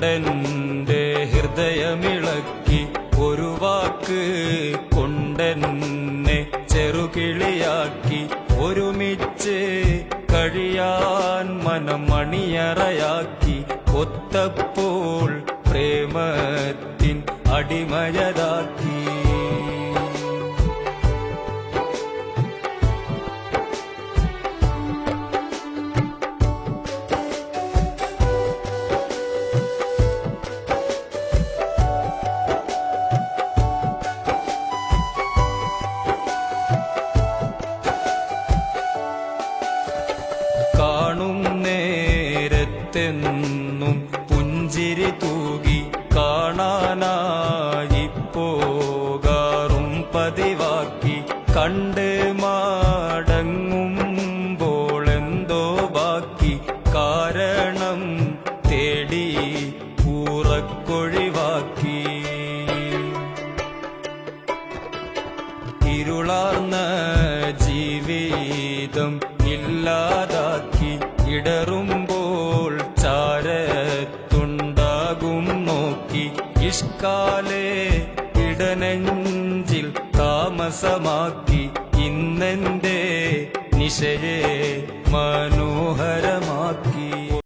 കൊണ്ടെന്റെ ഹൃദയമിളക്കി ഒരു വാക്ക് കൊണ്ടെന്നെ ചെറുകിളിയാക്കി ഒരുമിച്ച് കഴിയാൻ മനം മണിയറയാക്കി ഒത്തപ്പോൾ പ്രേമത്തിൻ അടിമയതാക്കി കാണും നേരത്തെന്നും പുഞ്ചിരി തൂകി കാണാനായി പോകാറും പതിവാക്കി കണ്ട് മടങ്ങുമ്പോൾ എന്തോ ബാക്കി കാരണം തേടി ഉറക്കൊഴിവാക്കി ഇരുളാർന്ന ജീവിതം ഇല്ലാതാക്കി ഇടറുമ്പോൾ ചാരത്തുണ്ടാകും നോക്കി ഇഷ്കാലേ ഇടനെഞ്ചിൽ താമസമാക്കി ഇന്നെന്റെ നിശയെ